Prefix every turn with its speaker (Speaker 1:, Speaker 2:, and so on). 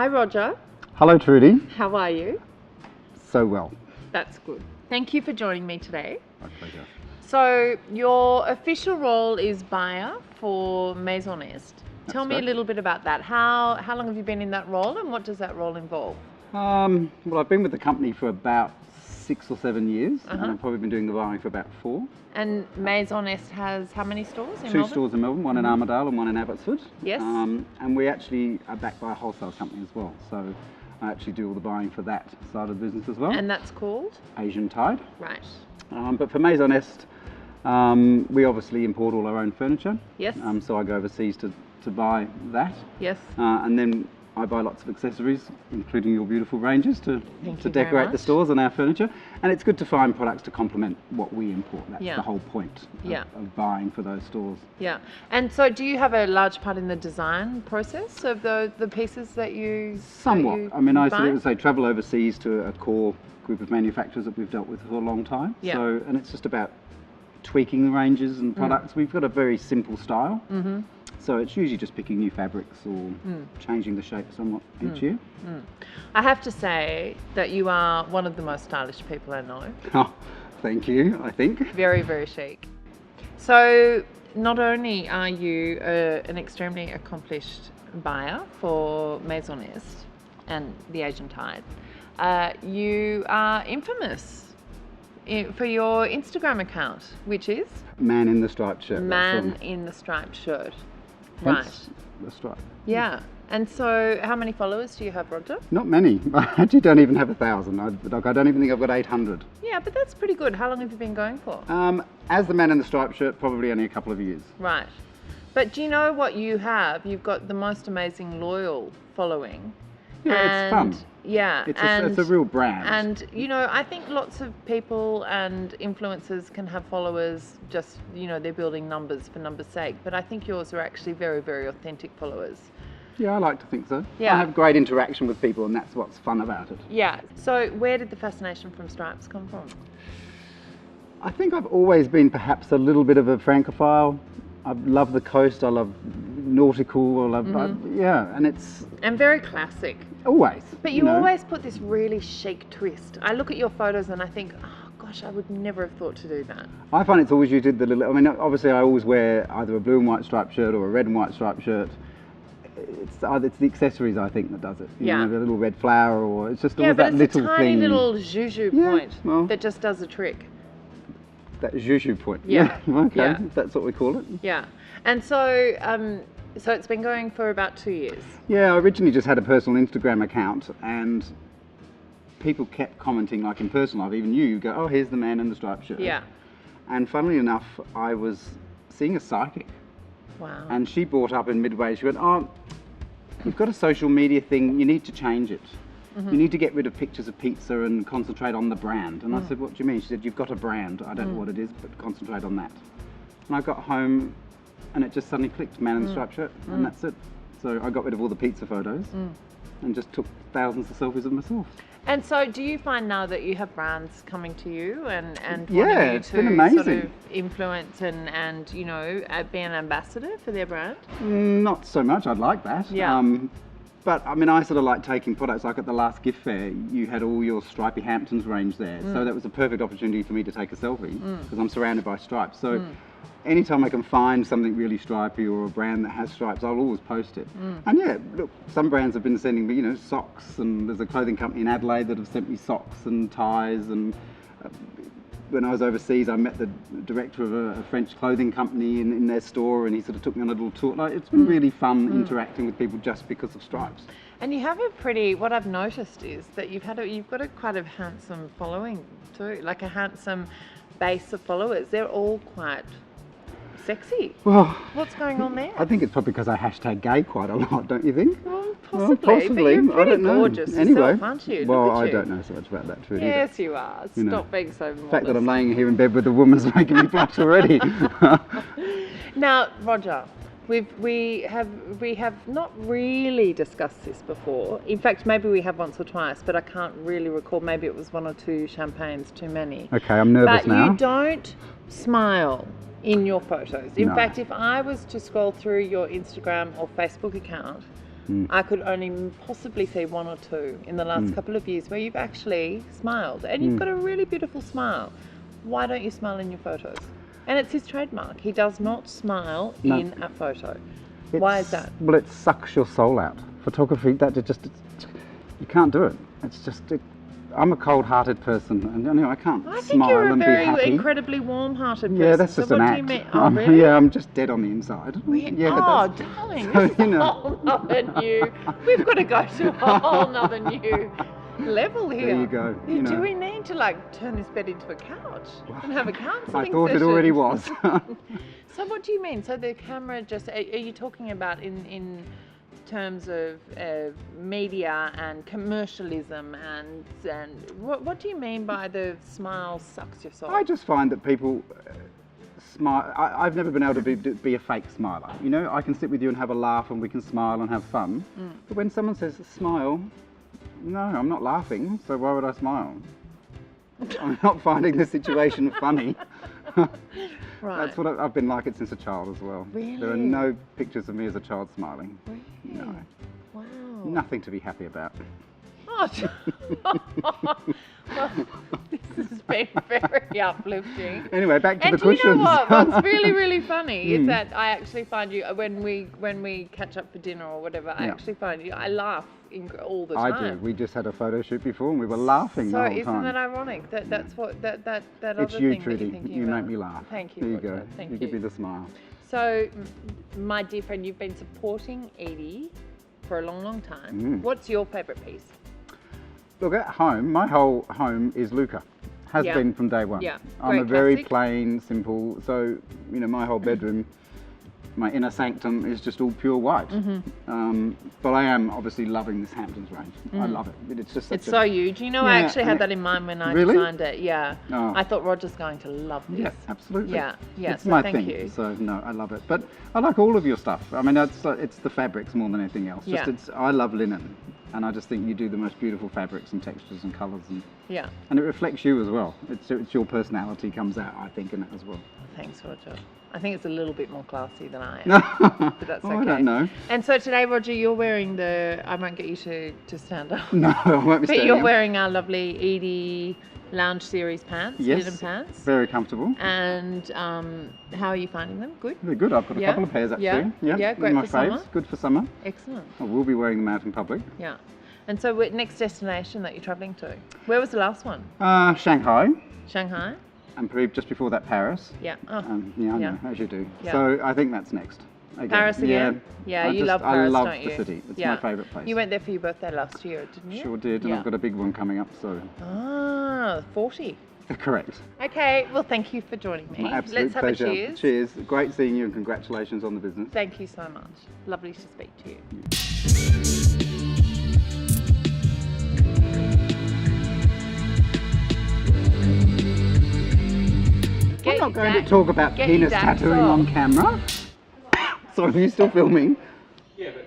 Speaker 1: Hi Roger,
Speaker 2: Hello Trudy.
Speaker 1: how are you?
Speaker 2: So well.
Speaker 1: That's good. Thank you for joining me today.
Speaker 2: My pleasure.
Speaker 1: So your official role is buyer for Maison Est. Tell me a
Speaker 2: correct.
Speaker 1: little bit about that. How long have you been in that role and what does that role involve?
Speaker 2: Well, I've been with the company for about 6 or 7 years, and
Speaker 1: Uh-huh.
Speaker 2: I've probably been doing the buying for about 4.
Speaker 1: And Maison Est has how many stores in
Speaker 2: 2
Speaker 1: Melbourne?
Speaker 2: stores in Melbourne, one in Armidale and one in Abbotsford.
Speaker 1: Yes.
Speaker 2: And we actually are backed by a wholesale company as well, so I actually do all the buying for that side of the business as well.
Speaker 1: And that's called?
Speaker 2: Asian Tide.
Speaker 1: Right.
Speaker 2: But for Maison Est, we obviously import all our own furniture.
Speaker 1: Yes.
Speaker 2: So I go overseas to buy that.
Speaker 1: Yes.
Speaker 2: And then I buy lots of accessories, including your beautiful ranges, to
Speaker 1: Thank you very
Speaker 2: decorate the
Speaker 1: much.
Speaker 2: stores and our furniture. And it's good to find products to complement what we import. That's
Speaker 1: Yeah.
Speaker 2: the whole point
Speaker 1: Yeah.
Speaker 2: of buying for those stores.
Speaker 1: Yeah. And so do you have a large part in the design process of the pieces that you
Speaker 2: Somewhat.
Speaker 1: that you
Speaker 2: I mean, I
Speaker 1: buy?
Speaker 2: sort of say travel overseas to a core group of manufacturers that we've dealt with for a long time.
Speaker 1: Yeah.
Speaker 2: So, and it's just about tweaking the ranges and products. We've got a very simple style.
Speaker 1: Mm-hmm.
Speaker 2: So it's usually just picking new fabrics or changing the shape somewhat each year.
Speaker 1: I have to say that you are one of the most stylish people I know.
Speaker 2: Oh, thank you, I think.
Speaker 1: Very, very chic. So not only are you an extremely accomplished buyer for Maison Est and the Asian Tide, you are infamous for your Instagram account, which is
Speaker 2: Man in the striped shirt.
Speaker 1: Man in the Striped Shirt.
Speaker 2: Hence the stripe.
Speaker 1: Yeah. And so how many followers do you have, Roger?
Speaker 2: Not many. I actually don't even have 1,000. I don't even think I've got 800.
Speaker 1: Yeah, but that's pretty good. How long have you been going for?
Speaker 2: As the Man in the striped shirt, probably only a couple of years.
Speaker 1: Right. But do you know what you have? You've got the most amazing loyal following.
Speaker 2: Yeah, it's fun.
Speaker 1: Yeah.
Speaker 2: It's a real brand.
Speaker 1: And, you know, I think lots of people and influencers can have followers just, you know, they're building numbers for numbers' sake. But I think yours are actually very, very authentic followers.
Speaker 2: Yeah, I like to think so.
Speaker 1: Yeah.
Speaker 2: I have great interaction with people, and that's what's fun about it.
Speaker 1: Yeah. So where did the fascination from stripes come from?
Speaker 2: I think I've always been perhaps a little bit of a francophile. I love the coast. I love nautical. I love, and it's
Speaker 1: And very classic.
Speaker 2: always.
Speaker 1: But you
Speaker 2: know.
Speaker 1: always put this really chic twist. I look at your photos and I think, oh gosh, I would never have thought to do that.
Speaker 2: I find it's always you did the little. I mean, obviously, I always wear either a blue and white striped shirt or a red and white striped shirt. It's the accessories, I think, that does it. You know, the little red flower, or it's just
Speaker 1: Yeah,
Speaker 2: always
Speaker 1: but
Speaker 2: that
Speaker 1: it's
Speaker 2: little
Speaker 1: a tiny
Speaker 2: thing.
Speaker 1: little zhuzhu
Speaker 2: Yeah,
Speaker 1: point
Speaker 2: well.
Speaker 1: that just does the trick.
Speaker 2: That zhuzhu point.
Speaker 1: Yeah,
Speaker 2: Okay,
Speaker 1: yeah.
Speaker 2: that's what we call it.
Speaker 1: Yeah. And so, so it's been going for about 2 years.
Speaker 2: Yeah, I originally just had a personal Instagram account, and people kept commenting, like in personal life, even you go, oh, here's the Man in the striped shirt.
Speaker 1: Yeah.
Speaker 2: And funnily enough, I was seeing a psychic,
Speaker 1: Wow.
Speaker 2: and she brought up in midway, she went, oh, you've got a social media thing, you need to change it. You need to get rid of pictures of pizza and concentrate on the brand. And I said, what do you mean? She said, you've got a brand. I don't know what it is, but concentrate on that. And I got home and it just suddenly clicked, Man in the striped shirt, and that's it. So I got rid of all the pizza photos and just took thousands of selfies of myself.
Speaker 1: And so do you find now that you have brands coming to you and
Speaker 2: Yeah,
Speaker 1: wanting you
Speaker 2: it's
Speaker 1: to
Speaker 2: been amazing.
Speaker 1: sort of influence and you know, be an ambassador for their brand?
Speaker 2: Not so much, I'd like that.
Speaker 1: Yeah.
Speaker 2: But I mean, I sort of like taking products, like at the last gift fair, you had all your Stripey Hamptons range there. So that was a perfect opportunity for me to take a selfie because I'm surrounded by stripes. So anytime I can find something really stripy or a brand that has stripes, I'll always post it. And yeah, look, some brands have been sending me, you know, socks, and there's a clothing company in Adelaide that have sent me socks and ties. And when I was overseas, I met the director of a French clothing company in their store, and he sort of took me on a little tour. Like, it's been really fun interacting with people just because of stripes.
Speaker 1: And you have a pretty, what I've noticed is that you've got a quite a handsome following too, like a handsome base of followers. They're all quite sexy.
Speaker 2: Well,
Speaker 1: What's going on there?
Speaker 2: I think it's probably because I hashtag gay quite a lot, don't you think?
Speaker 1: Well,
Speaker 2: Well,
Speaker 1: possibly, but you're
Speaker 2: I
Speaker 1: pretty
Speaker 2: don't know.
Speaker 1: gorgeous
Speaker 2: Anyway,
Speaker 1: yourself, aren't you?
Speaker 2: well,
Speaker 1: Look at
Speaker 2: I
Speaker 1: you.
Speaker 2: don't know so much about that, Trudy.
Speaker 1: Yes, you are.
Speaker 2: You know,
Speaker 1: Stop being so modest.
Speaker 2: The fact that I'm laying here in bed with a woman's making me blush already.
Speaker 1: Now, Roger, we have not really discussed this before. In fact, maybe we have once or twice, but I can't really recall. Maybe it was 1 or 2 champagnes too many.
Speaker 2: Okay, I'm nervous
Speaker 1: But
Speaker 2: now.
Speaker 1: you don't smile in your photos. In
Speaker 2: No.
Speaker 1: fact, if I was to scroll through your Instagram or Facebook account, I could only possibly see one or two in the last couple of years where you've actually smiled, and you've got a really beautiful smile. Why don't you smile in your photos? And it's his trademark. He does not smile in a photo. Why is that?
Speaker 2: Well, it sucks your soul out. Photography, you can't do it. It's just, I'm a cold-hearted person, and I can't
Speaker 1: I think
Speaker 2: smile
Speaker 1: you're a
Speaker 2: and be
Speaker 1: very
Speaker 2: happy.
Speaker 1: incredibly warm-hearted person.
Speaker 2: Yeah, that's just
Speaker 1: so
Speaker 2: an
Speaker 1: what
Speaker 2: act.
Speaker 1: do you mean? Oh, really?
Speaker 2: Yeah, I'm just dead on the inside. Yeah,
Speaker 1: darling,
Speaker 2: so,
Speaker 1: this is a whole nother new. We've got to go to a whole nother new level here.
Speaker 2: There you go.
Speaker 1: Do we need to turn this bed into a couch and have a counselling
Speaker 2: I thought
Speaker 1: session?
Speaker 2: it already was.
Speaker 1: So what do you mean? So the camera just, are you talking about in terms of media and commercialism and what do you mean by the smile sucks your soul?
Speaker 2: I just find that people smile. I've never been able to be a fake smiler. I can sit with you and have a laugh and we can smile and have fun. But when someone says smile, no, I'm not laughing, so why would I smile? I'm not finding the situation funny.
Speaker 1: Right.
Speaker 2: That's what I've been like it since a child as well.
Speaker 1: Really?
Speaker 2: There are no pictures of me as a child smiling.
Speaker 1: Really?
Speaker 2: No.
Speaker 1: Wow.
Speaker 2: Nothing to be happy about.
Speaker 1: Oh, well, this has been very uplifting.
Speaker 2: Anyway, back to
Speaker 1: And
Speaker 2: the
Speaker 1: do you
Speaker 2: cushions.
Speaker 1: know what? What's really, really funny is that I actually find you, when we catch up for dinner or whatever, I actually find you, I laugh all the time.
Speaker 2: I do. We just had a photo shoot before and we were laughing the whole time.
Speaker 1: So isn't that ironic? That's what that other
Speaker 2: It's you,
Speaker 1: thing that
Speaker 2: Trudy.
Speaker 1: you're thinking
Speaker 2: You
Speaker 1: about.
Speaker 2: make me laugh.
Speaker 1: Thank you.
Speaker 2: There you
Speaker 1: Roger.
Speaker 2: go.
Speaker 1: Thank
Speaker 2: you give me the smile.
Speaker 1: So, my dear friend, you've been supporting Eadie for a long, long time. What's your favourite piece?
Speaker 2: Look, at home, my whole home is Luca. Has
Speaker 1: Yeah.
Speaker 2: been from day one.
Speaker 1: Yeah.
Speaker 2: I'm
Speaker 1: Great
Speaker 2: a very
Speaker 1: classic.
Speaker 2: plain, simple, so, my whole bedroom, my inner sanctum is just all pure white. But I am obviously loving this Hamptons range. I love it. It's just such
Speaker 1: It's so huge. I
Speaker 2: Yeah,
Speaker 1: actually had
Speaker 2: and
Speaker 1: that in mind when I
Speaker 2: Really?
Speaker 1: designed it. Yeah.
Speaker 2: Oh.
Speaker 1: I thought Roger's going to love this.
Speaker 2: Yes, absolutely.
Speaker 1: Yeah.
Speaker 2: It's
Speaker 1: So
Speaker 2: my
Speaker 1: thank
Speaker 2: thing.
Speaker 1: you.
Speaker 2: So no, I love it. But I like all of your stuff. I mean, it's the fabrics more than anything else.
Speaker 1: Yeah.
Speaker 2: I love linen, and I just think you do the most beautiful fabrics and textures and colours,
Speaker 1: Yeah.
Speaker 2: and it reflects you as well. It's your personality comes out, I think, in it as well.
Speaker 1: Thanks, Roger. I think it's a little bit more classy than I am. But that's okay.
Speaker 2: I don't know.
Speaker 1: And so today, Roger, you're wearing I won't get you to stand up.
Speaker 2: No, I won't be
Speaker 1: But
Speaker 2: standing
Speaker 1: you're
Speaker 2: up.
Speaker 1: wearing our lovely Eadie Lounge Series pants,
Speaker 2: Yes,
Speaker 1: linen pants.
Speaker 2: very comfortable.
Speaker 1: And how are you finding them? Good?
Speaker 2: They're good. I've got a
Speaker 1: Yeah?
Speaker 2: couple of pairs actually.
Speaker 1: Yeah? Yeah, great
Speaker 2: my
Speaker 1: for summer.
Speaker 2: faves. Good for summer.
Speaker 1: Excellent.
Speaker 2: I will be wearing them out in public.
Speaker 1: Yeah. And so, next destination that you're travelling to? Where was the last one?
Speaker 2: Shanghai,
Speaker 1: Shanghai?
Speaker 2: and just before that Paris.
Speaker 1: Yeah. Oh,
Speaker 2: Yeah, I
Speaker 1: Yeah.
Speaker 2: know, as you do.
Speaker 1: Yeah.
Speaker 2: So I think that's next. Again.
Speaker 1: Paris again? Yeah, you love Paris,
Speaker 2: I love
Speaker 1: don't you?
Speaker 2: the city. It's
Speaker 1: Yeah.
Speaker 2: my favourite place.
Speaker 1: You went there for your birthday last year, didn't you?
Speaker 2: Sure did, and
Speaker 1: Yeah.
Speaker 2: I've got a big one coming up, so.
Speaker 1: 40.
Speaker 2: Correct.
Speaker 1: Okay, well, thank you for joining me.
Speaker 2: My absolute
Speaker 1: Let's have
Speaker 2: pleasure.
Speaker 1: a cheers.
Speaker 2: Cheers. Great seeing you, and congratulations on the business.
Speaker 1: Thank you so much. Lovely to speak to you.
Speaker 2: I'm not going to talk about
Speaker 1: get your
Speaker 2: penis
Speaker 1: dance
Speaker 2: tattooing
Speaker 1: off.
Speaker 2: on camera. Sorry, are you still filming?
Speaker 3: Yeah, but